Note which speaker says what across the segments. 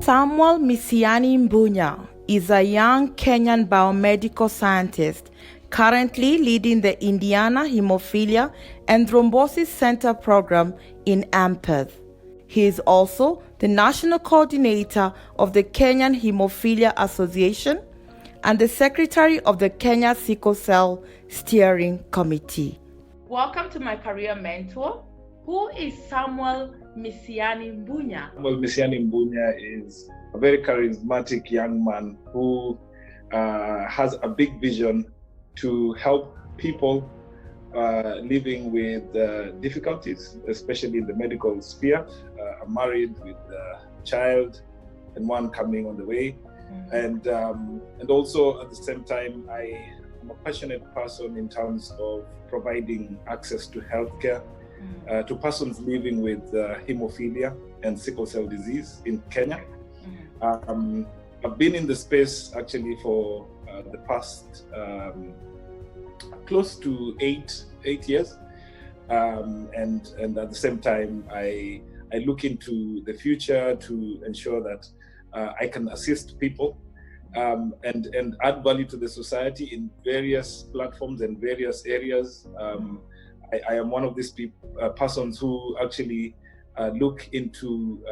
Speaker 1: Samuel Misiani Mbunya is a young Kenyan biomedical scientist currently leading the Indiana Hemophilia and Thrombosis Center program in AMPATH. He is also the national coordinator of the Kenya Haemophilia Association and the secretary of the Kenya Sickle Cell Steering Committee. Welcome to my career mentor. Who is Samuel Misiani Mbunya?
Speaker 2: Samuel Misiani Mbunya is a very charismatic young man who has a big vision to help people living with difficulties, especially in the medical sphere. I'm married with a child and one coming on the way. And also at the same time, I am a passionate person in terms of providing access to healthcare to persons living with hemophilia and sickle cell disease in Kenya. I've been in the space actually for the past close to eight years, and at the same time I look into the future to ensure that I can assist people and add value to the society in various platforms and various areas. I am one of these persons who actually look into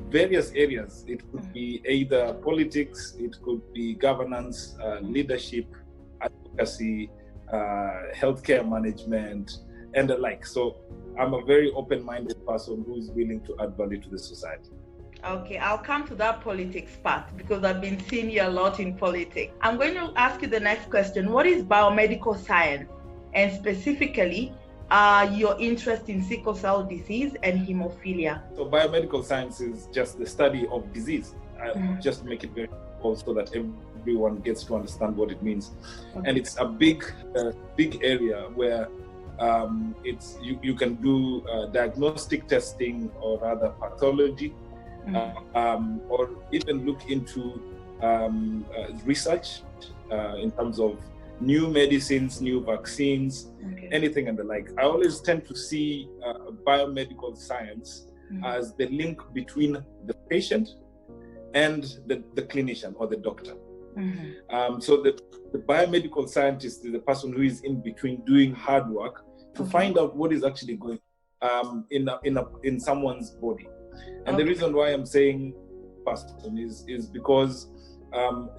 Speaker 2: various areas. It could be either politics, it could be governance, leadership, advocacy, healthcare management, and the like. So I'm a very open-minded person who's willing to add value to the society.
Speaker 1: Okay, I'll come to that politics part because I've been seeing you a lot in politics. I'm going to ask you the next question. What is biomedical science? And specifically, your interest in sickle cell disease and hemophilia?
Speaker 2: So biomedical science is just the study of disease. Just make it very simple so that everyone gets to understand what it means. Okay. And it's a big area where you can do diagnostic testing, or rather pathology, or even look into research in terms of new medicines, new vaccines, anything and the like. I always tend to see biomedical science as the link between the patient and the clinician or the doctor. So the biomedical scientist is the person who is in between doing hard work to find out what is actually going in someone's body. And the reason why I'm saying person is because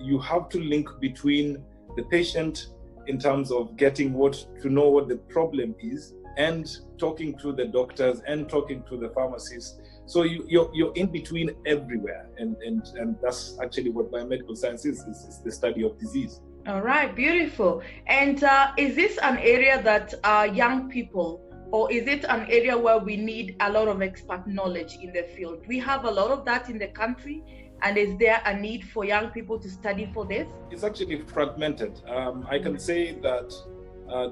Speaker 2: you have to link between the patient in terms of getting to know what the problem is, and talking to the doctors and talking to the pharmacists. So you're in between everywhere, and that's actually what biomedical science is the study of disease.
Speaker 1: All right, beautiful. And is this an area that young people, or is it an area where we need a lot of expert knowledge in the field? We have a lot of that in the country. And is there a need for young people to study for this?
Speaker 2: It's actually fragmented. I can say that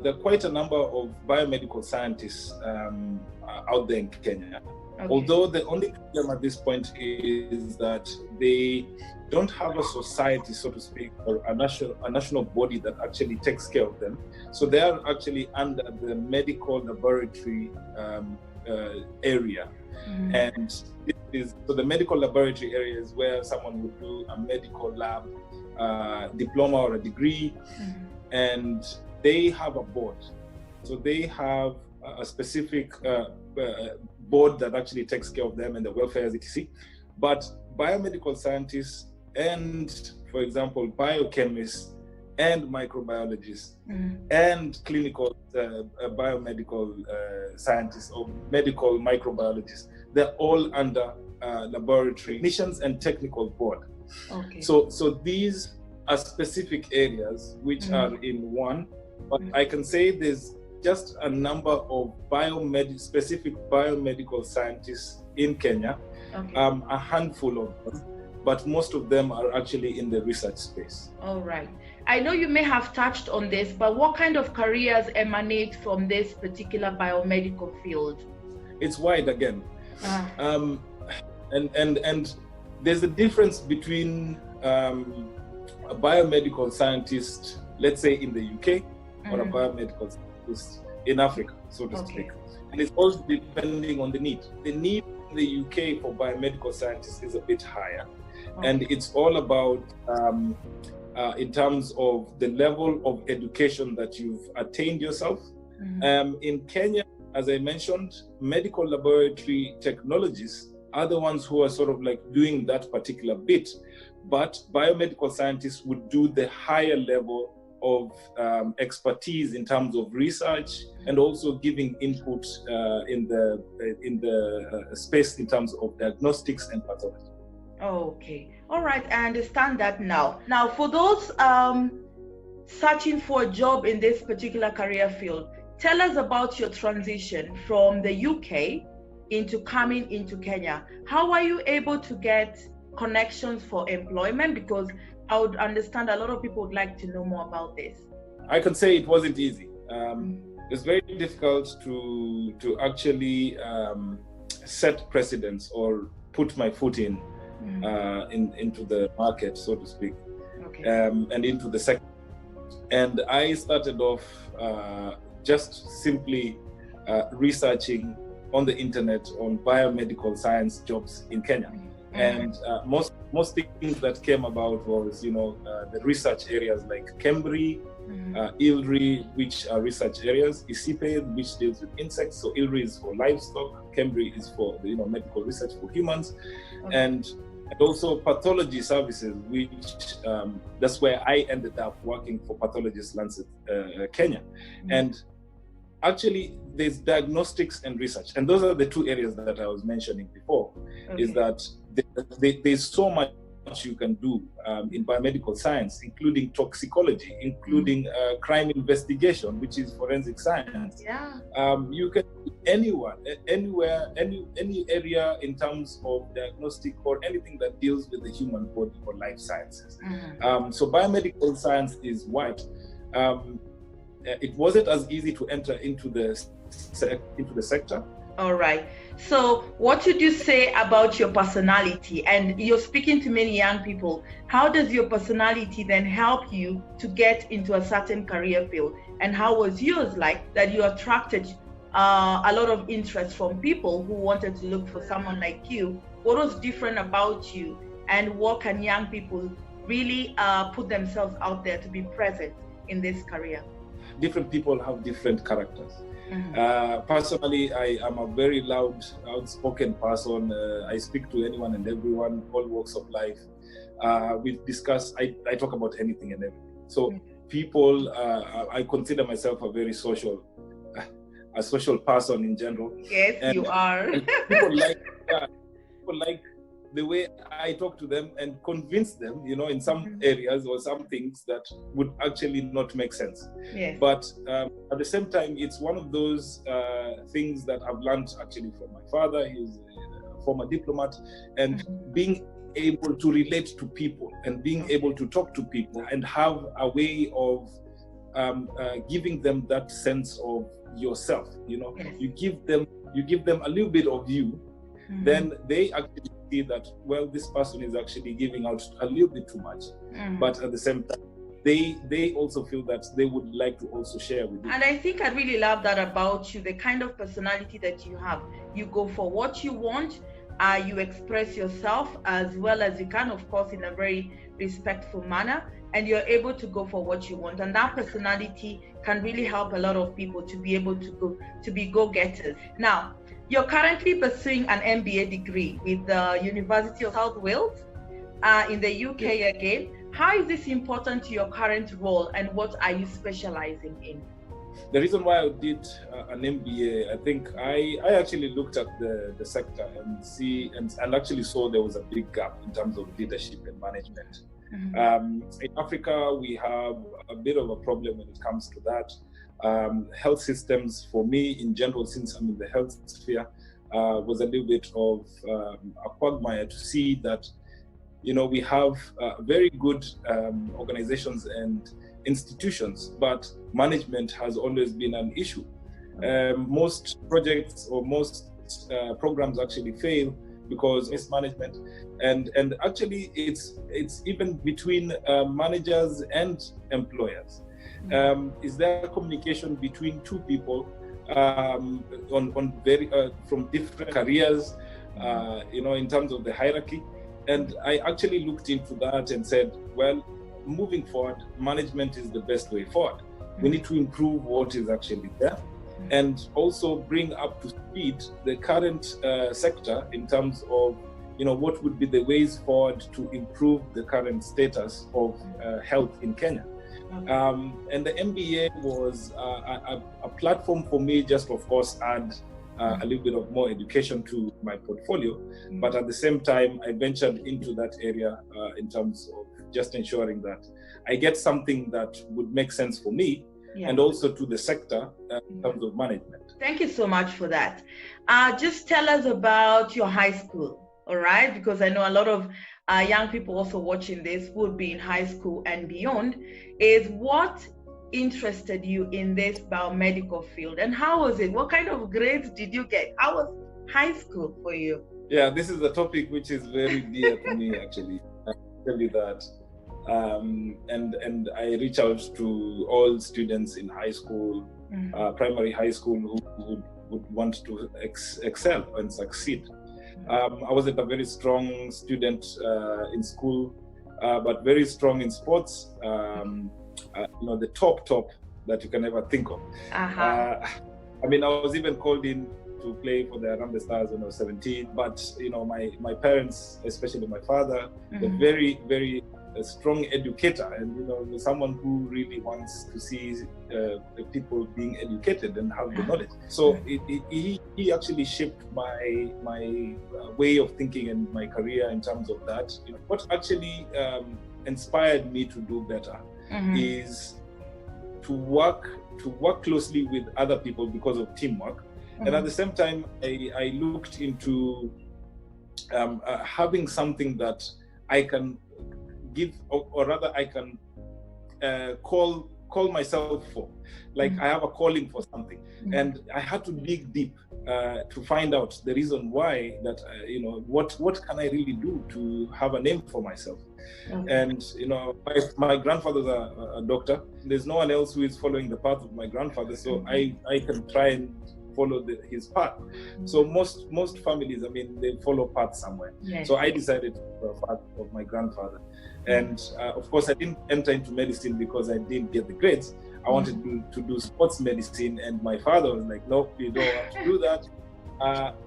Speaker 2: there are quite a number of biomedical scientists out there in Kenya. Although the only problem at this point is that they don't have a society, so to speak, or a national body that actually takes care of them. So they are actually under the medical laboratory area. And so the medical laboratory area is where someone would do a medical lab diploma or a degree, and they have a board. So they have a specific board that actually takes care of them and the welfare, etc. But biomedical scientists and, for example, biochemists and microbiologists and clinical biomedical scientists or medical microbiologists, they're all under laboratory technicians and technical board. So these are specific areas which are in one, but I can say there's just a number of specific biomedical scientists in Kenya, a handful of them, but most of them are actually in the research space.
Speaker 1: All right. I know you may have touched on this, but what kind of careers emanate from this particular biomedical field?
Speaker 2: It's wide again. And there's a difference between a biomedical scientist, let's say in the UK, or a biomedical scientist in Africa, so to speak. And it's also depending on the need. The need in the UK for biomedical scientists is a bit higher. And it's all about, in terms of the level of education that you've attained yourself. In Kenya, as I mentioned, medical laboratory technologists are the ones who are sort of like doing that particular bit. But biomedical scientists would do the higher level of expertise in terms of research and also giving input in the space in terms of diagnostics and pathology.
Speaker 1: Okay. All right. I understand that now. Now, for those searching for a job in this particular career field, tell us about your transition from the UK into coming into Kenya. How are you able to get connections for employment? Because I would understand a lot of people would like to know more about this.
Speaker 2: I can say it wasn't easy. It's very difficult to actually set precedents or put my foot into the market, so to speak, and into the sector. And I started off just simply researching on the internet on biomedical science jobs in Kenya. And most things that came about was, the research areas like Kemri, ILRI, which are research areas, Isipe, which deals with insects. So ILRI is for livestock, Kemri is for medical research for humans, and also pathology services, which that's where I ended up working for Pathologists Lancet Kenya. And actually, there's diagnostics and research, and those are the two areas that I was mentioning before. Is that there's so much you can do in biomedical science, including toxicology, including crime investigation, which is forensic science. You can anywhere, any area in terms of diagnostic or anything that deals with the human body or life sciences. So biomedical science is wide. It wasn't as easy to enter into the sector.
Speaker 1: All right. So what would you say about your personality? And you're speaking to many young people. How does your personality then help you to get into a certain career field? And how was yours like that you attracted a lot of interest from people who wanted to look for someone like you? What was different about you? And what can young people really put themselves out there to be present in this career?
Speaker 2: Different people have different characters. Personally, I am a very loud, outspoken person. I speak to anyone and everyone, all walks of life. We discuss, I talk about anything and everything. So people, I consider myself a very social person in general.
Speaker 1: Yes, and, you are.
Speaker 2: And people like the way I talk to them and convince them, in some areas or some things that would actually not make sense.
Speaker 1: Yes.
Speaker 2: But at the same time, it's one of those things that I've learned actually from my father. He's a former diplomat, and being able to relate to people and being able to talk to people and have a way of giving them that sense of yourself.
Speaker 1: Yes.
Speaker 2: You give them a little bit of you, then they actually see that, well, this person is actually giving out a little bit too much. But at the same time, they also feel that they would like to also share with you.
Speaker 1: And I think I really love that about you, the kind of personality that you have. You go for what you want, you express yourself as well as you can, of course, in a very respectful manner, and you're able to go for what you want. And that personality can really help a lot of people to be able to be go-getters. Now, you're currently pursuing an MBA degree with the University of South Wales in the UK again. How is this important to your current role, and what are you specializing in?
Speaker 2: The reason why I did an MBA, I think I actually looked at the sector and actually saw there was a big gap in terms of leadership and management. In Africa, we have a bit of a problem when it comes to that. Health systems, for me in general, since I'm in the health sphere, was a little bit of a quagmire to see that, we have very good organizations and institutions, but management has always been an issue. Most projects or most programs actually fail because it's management, and actually it's even between managers and employers. Is there communication between two people on very from different careers, in terms of the hierarchy. And I actually looked into that and said, well, moving forward, management is the best way forward. We need to improve what is actually there, and also bring up to speed the current sector in terms of what would be the ways forward to improve the current status of health in Kenya. And the MBA was a platform for me, just of course add a little bit of more education to my portfolio, but at the same time I ventured into that area in terms of just ensuring that I get something that would make sense for me and also to the sector in terms of management.
Speaker 1: Thank you so much for that. Just tell us about your high school. All right, because I know a lot of young people also watching this would be in high school and beyond. Is what interested you in this biomedical field, and how was it? What kind of grades did you get? How was high school for you?
Speaker 2: Yeah, this is a topic which is very dear to me, actually. I can tell you that. And I reach out to all students in high school, primary high school, who would want to excel and succeed. I wasn't a very strong student in school, but very strong in sports. The top that you can ever think of. I was even called in to play for the Harambee Stars when I was 17. But my parents, especially my father, were very, very a strong educator, and someone who really wants to see people being educated and have the knowledge. So he actually shaped my way of thinking and my career in terms of that. What actually inspired me to do better is to work closely with other people because of teamwork, and at the same time I looked into having something that I can give, or rather I can call myself for. Like I have a calling for something, and I had to dig deep to find out the reason why that what can I really do to have a name for myself. And my grandfather's a doctor. There's no one else who is following the path of my grandfather, so I can try and follow his path. So most families, they follow paths somewhere. So I decided to follow the path of my grandfather. And of course, I didn't enter into medicine because I didn't get the grades. I wanted to do sports medicine, and my father was like, no, you don't have to do that.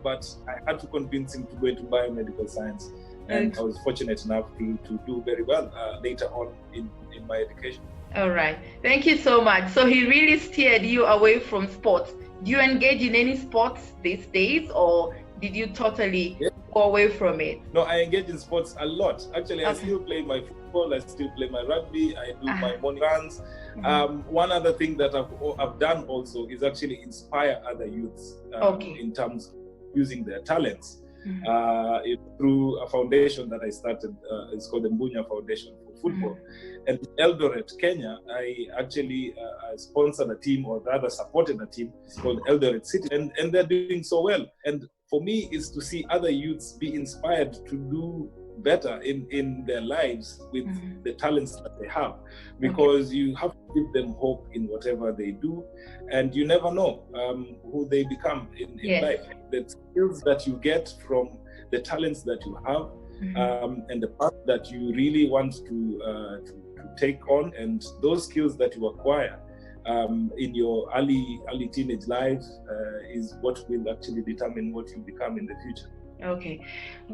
Speaker 2: But I had to convince him to go into biomedical science. And I was fortunate enough to do very well later on in my education.
Speaker 1: All right. Thank you so much. So he really steered you away from sports. Do you engage in any sports these days, or did you totally go away from it?
Speaker 2: No, I engage in sports a lot. Actually, I still play my football, I still play my rugby, I do my morning runs. One other thing that I've done also is actually inspire other youths in terms of using their talents. Through a foundation that I started, it's called the Mbunya Foundation for Football. And in Eldoret, Kenya, I actually sponsored a team, or rather supported a team. It's called Eldoret City, and they're doing so well. And for me, is to see other youths be inspired to do better in their lives with the talents that they have, because you have to give them hope in whatever they do, and you never know who they become in life. The skills that you get from the talents that you have, and the path that you really want to take on, and those skills that you acquire in your early teenage life is what will actually determine what you become in the future.
Speaker 1: Okay.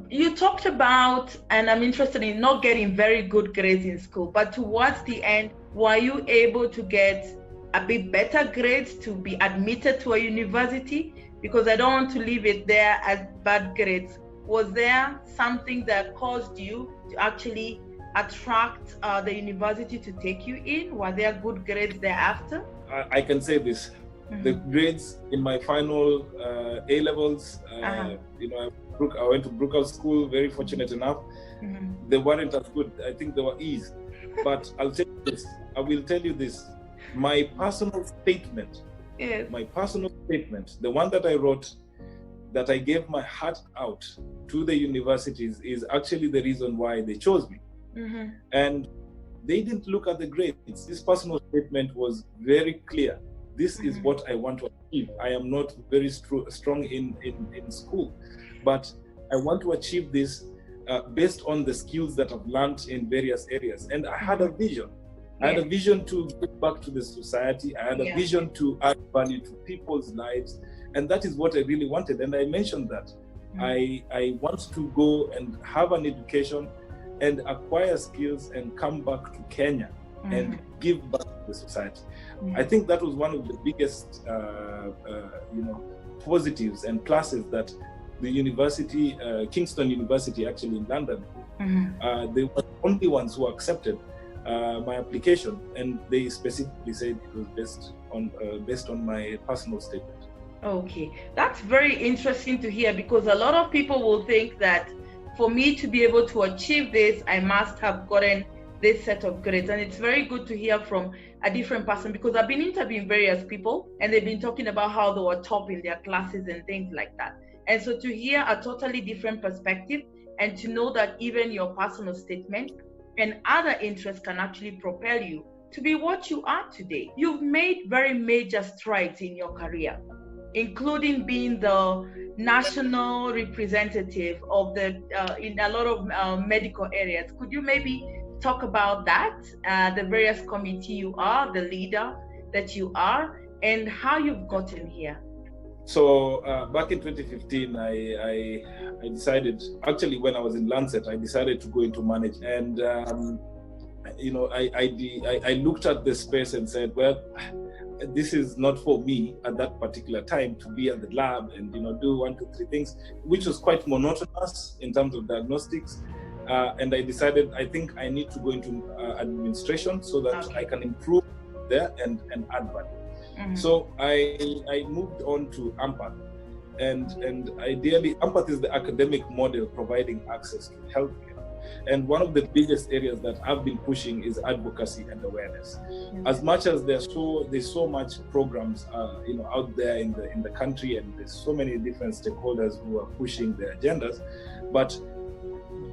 Speaker 1: You talked about, and I'm interested in not getting very good grades in school, but towards the end, were you able to get a bit better grades to be admitted to a university? Because I don't want to leave it there as bad grades. Was there something that caused you to actually attract the university to take you in? Were there good grades thereafter?
Speaker 2: I can say this. The grades in my final A levels, I went to Brookhouse School, very fortunate enough. They weren't as good. I think they were E's. But I will tell you this. My personal statement, the one that I wrote, that I gave my heart out to the universities, is actually the reason why they chose me. And they didn't look at the grades. This personal statement was very clear this is what I want to achieve. I am not very strong in school, but I want to achieve this based on the skills that I've learned in various areas. And I had a vision. I had a vision to give back to the society. I had a vision to add value to people's lives. And that is what I really wanted. And I mentioned that I want to go and have an education and acquire skills and come back to Kenya and give back to the society. I think that was one of the biggest, positives and pluses that the university, Kingston University, actually in London, they were the only ones who accepted my application, and they specifically said it was based on my personal statement.
Speaker 1: Okay, that's very interesting to hear, because a lot of people will think that for me to be able to achieve this, I must have gotten this set of grades. And it's very good to hear from a different person, because I've been interviewing various people and they've been talking about how they were top in their classes and things like that. And so to hear a totally different perspective and to know that even your personal statement and other interests can actually propel you to be what you are today. You've made very major strides in your career, including being the national representative of the in a lot of medical areas. Could you maybe talk about that, the various committee you are, the leader that you are, and how you've gotten here?
Speaker 2: So back in 2015, I decided, actually when I was in Lancet, I decided to go into management. And I looked at the space and said, well, this is not for me at that particular time to be at the lab and do 1, 2, 3 things, which was quite monotonous in terms of diagnostics. And I decided, I think I need to go into administration so that I can improve there and add value. So I moved on to AMPATH, and ideally AMPATH is the academic model providing access to healthcare. And one of the biggest areas that I've been pushing is advocacy and awareness. As much as there's so much programs out there in the country, and there's so many different stakeholders who are pushing their agendas, but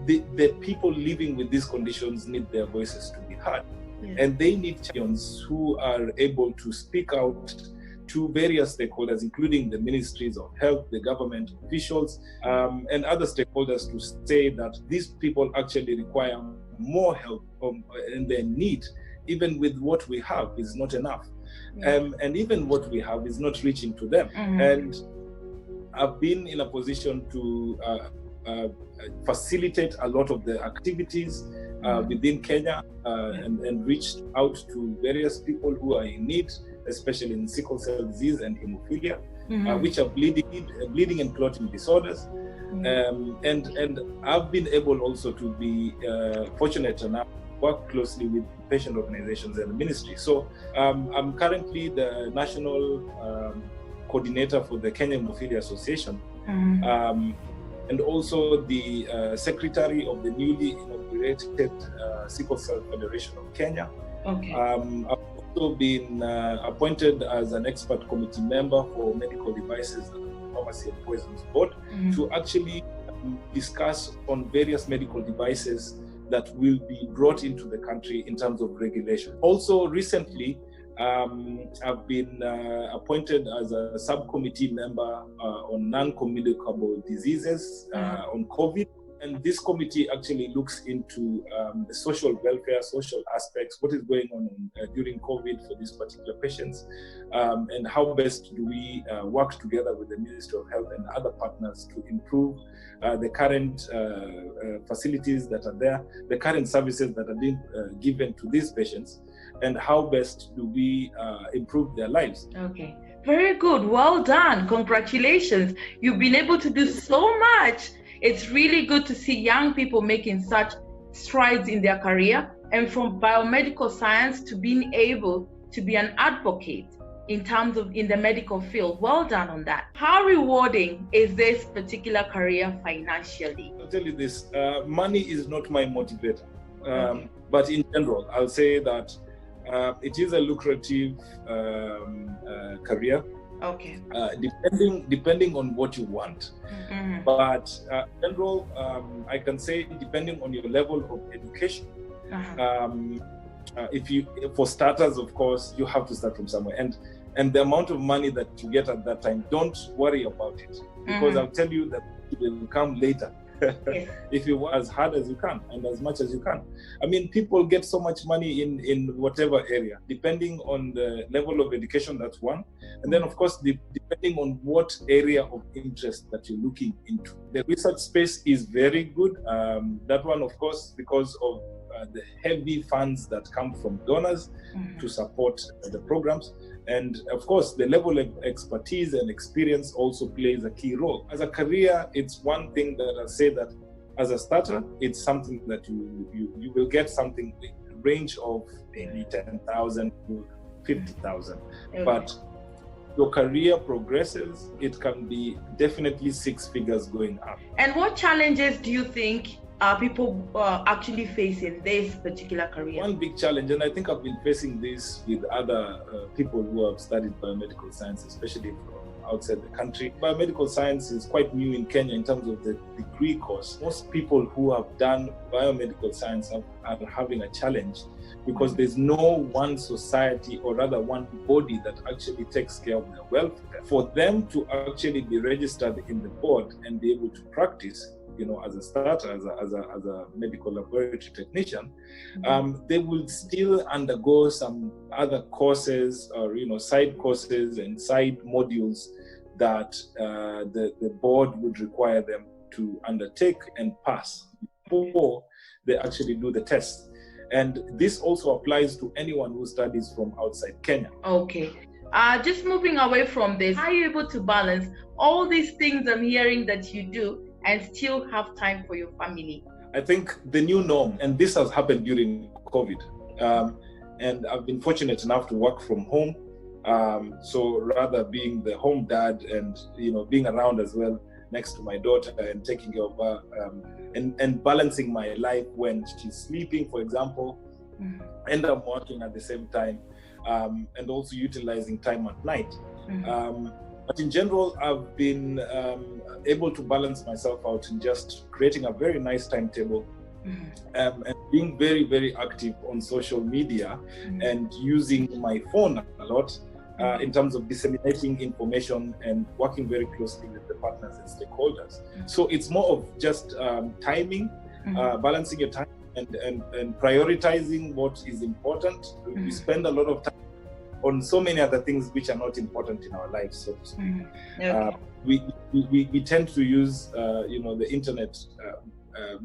Speaker 2: the people living with these conditions need their voices to be heard. And they need champions who are able to speak out to various stakeholders, including the ministries of health, the government officials, and other stakeholders, to say that these people actually require more help, and their need, even with what we have, is not enough. And even what we have is not reaching to them. And I've been in a position to facilitate a lot of the activities within Kenya, and reached out to various people who are in need, especially in sickle cell disease and hemophilia, which are bleeding and clotting disorders. And I've been able also to be fortunate enough to work closely with patient organizations and the ministry. So I'm currently the national coordinator for the Kenya Haemophilia Association, and also the secretary of the newly inaugurated Sickle Cell Federation of Kenya. I've also been appointed as an expert committee member for medical devices, pharmacy and poisons board, to actually discuss on various medical devices that will be brought into the country in terms of regulation. Also recently, I've been appointed as a subcommittee member on non-communicable diseases, on COVID. And this committee actually looks into the social welfare, social aspects, what is going on during COVID for these particular patients, and how best do we work together with the Ministry of Health and other partners to improve the current facilities that are there, the current services that are being given to these patients, and how best do we improve their lives.
Speaker 1: Okay, very good. Well done. Congratulations. You've been able to do so much. It's really good to see young people making such strides in their career, and from biomedical science to being able to be an advocate in terms of in the medical field. Well done on that. How rewarding is this particular career financially?
Speaker 2: I'll tell you this, money is not my motivator, but in general, I'll say that it is a lucrative career.
Speaker 1: Okay.
Speaker 2: Depending on what you want, but in general, I can say depending on your level of education. For starters, of course, you have to start from somewhere, and and the amount of money that you get at that time, don't worry about it, because I'll tell you that it will come later. Yes. If you work as hard as you can and as much as you can. I mean, people get so much money in whatever area, depending on the level of education, that's one. And then, of course, depending on what area of interest that you're looking into. The research space is very good. That one, of course, because of the heavy funds that come from donors to support the programs. And of course, the level of expertise and experience also plays a key role. As a career, it's one thing that I say that as a starter, it's something that you will get something in the range of maybe 10,000 to 50,000. Okay. But your career progresses, it can be definitely 6 figures going up. And
Speaker 1: what challenges do you think people actually face in this particular career?
Speaker 2: One big challenge, and I think I've been facing this with other people who have studied biomedical science, especially from outside the country. Biomedical science is quite new in Kenya in terms of the degree course. Most people who have done biomedical science are having a challenge because there's no one society, or rather one body, that actually takes care of their welfare. For them to actually be registered in the board and be able to practice, as a starter, as a medical laboratory technician, they will still undergo some other courses or, side courses and side modules that the board would require them to undertake and pass before they actually do the test. And this also applies to anyone who studies from outside Kenya.
Speaker 1: Okay. Just moving away from this, how are you able to balance all these things I'm hearing that you do and still have time for your family?
Speaker 2: I think the new norm, and this has happened during COVID, and I've been fortunate enough to work from home. So rather being the home dad and, being around as well next to my daughter and taking care of her, and balancing my life when she's sleeping, for example, and I'm working at the same time, and also utilizing time at night. But in general, I've been able to balance myself out in just creating a very nice timetable, and being very, very active on social media, and using my phone a lot in terms of disseminating information and working very closely with the partners and stakeholders. So it's more of just timing, balancing your time and prioritizing what is important. We spend a lot of time on so many other things which are not important in our lives, so to speak. Okay. We tend to use the internet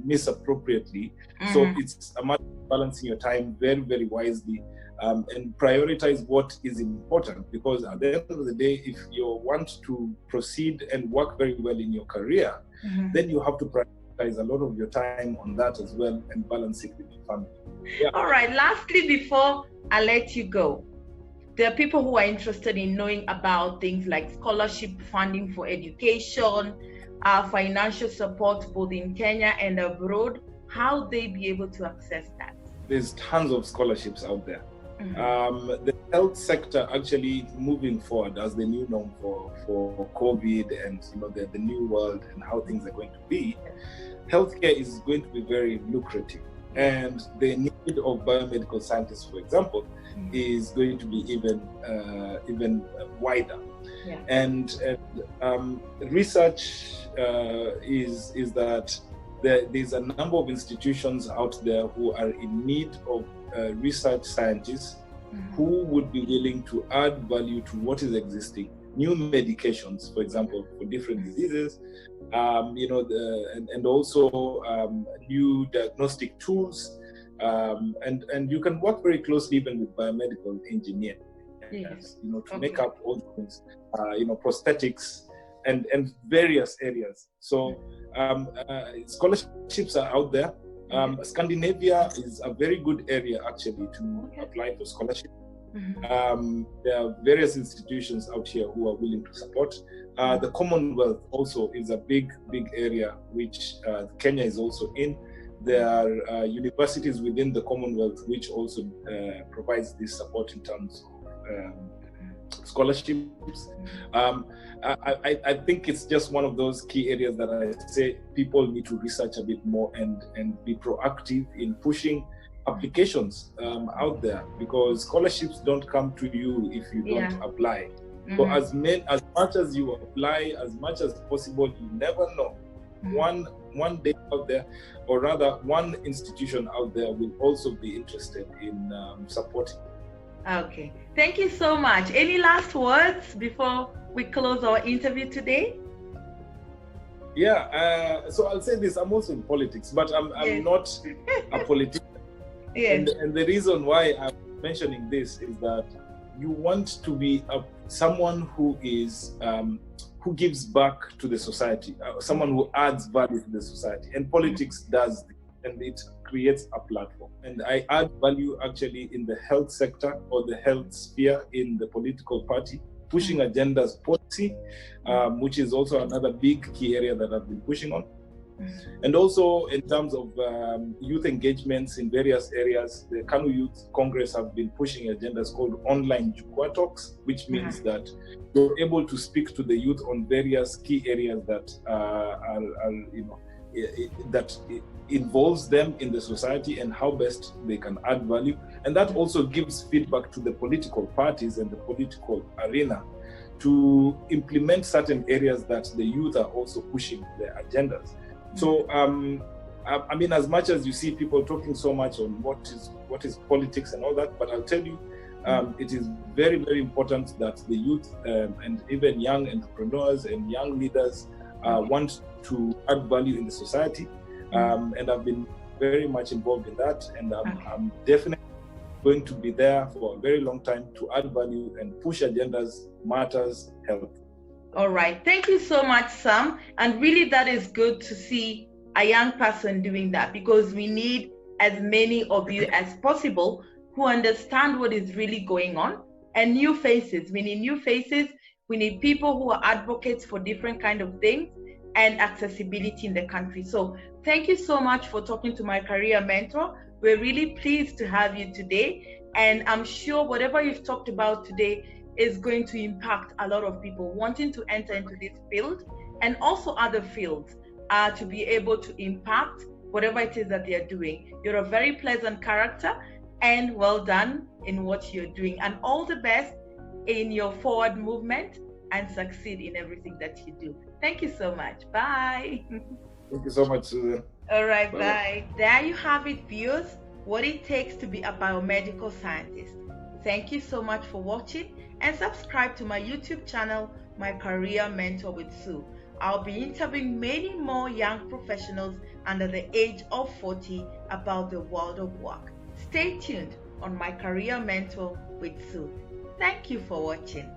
Speaker 2: misappropriately. So it's a matter of balancing your time very, very wisely, and prioritize what is important, because at the end of the day, if you want to proceed and work very well in your career, then you have to prioritize a lot of your time on that as well and balance it with your family. Yeah.
Speaker 1: All right, lastly, before I let you go, there are people who are interested in knowing about things like scholarship funding for education, financial support both in Kenya and abroad. How they be able to access that?
Speaker 2: There's tons of scholarships out there. The health sector actually moving forward as the new norm for COVID and the new world and how things are going to be. Healthcare is going to be very lucrative, and the need of biomedical scientists, for example, is going to be even wider. Yeah. And research is that there's a number of institutions out there who are in need of research scientists who would be willing to add value to what is existing. New medications, for example, for different diseases, and also new diagnostic tools. And you can work very closely even with biomedical engineers, to make up all things, prosthetics and various areas. So scholarships are out there. Scandinavia is a very good area actually to apply for scholarship. There are various institutions out here who are willing to support. The Commonwealth also is a big area which Kenya is also in. There are universities within the Commonwealth which also provides this support in terms of scholarships. I think it's just one of those key areas that I say people need to research a bit more and be proactive in pushing applications out there, because scholarships don't come to you if you don't apply. So as much as you apply, as much as possible, you never know. One day out there, or rather one institution out there, will also be interested in supporting.
Speaker 1: Okay, thank you so much. Any last words before we close our interview today?
Speaker 2: Yeah, so I'll say this: I'm also in politics, but I'm not a politician.
Speaker 1: Yes.
Speaker 2: And the reason why I'm mentioning this is that you want to be someone who is who gives back to the society, someone who adds value to the society, and politics does this, and it creates a platform. And I add value actually in the health sector or the health sphere in the political party, pushing agendas policy, which is also another big key area that I've been pushing on. And also in terms of youth engagements in various areas, the KANU Youth Congress have been pushing agendas called online Jukwaa Talks, which means that you're able to speak to the youth on various key areas that that involves them in the society and how best they can add value. And that also gives feedback to the political parties and the political arena to implement certain areas that the youth are also pushing their agendas. So, I mean, as much as you see people talking so much on what is politics and all that, but I'll tell you, it is very, very important that the youth and even young entrepreneurs and young leaders want to add value in the society. And I've been very much involved in that. And I'm definitely going to be there for a very long time to add value and push agendas, matters, health.
Speaker 1: All right. Thank you so much, Sam. And really, that is good to see a young person doing that, because we need as many of you as possible who understand what is really going on, and new faces. We need new faces. We need people who are advocates for different kind of things and accessibility in the country. So thank you so much for talking to my career mentor. We're really pleased to have you today. And I'm sure whatever you've talked about today is going to impact a lot of people wanting to enter into this field and also other fields to be able to impact whatever it is that they are doing. You're a very pleasant character, and well done in what you're doing. And all the best in your forward movement, and succeed in everything that you do. Thank you so much. Bye.
Speaker 2: Thank you so much, Susan.
Speaker 1: All right, bye. There you have it, viewers, what it takes to be a biomedical scientist. Thank you so much for watching, and subscribe to my YouTube channel, My Career Mentor with Sue. I'll be interviewing many more young professionals under the age of 40 about the world of work. Stay tuned on My Career Mentor with Sue. Thank you for watching.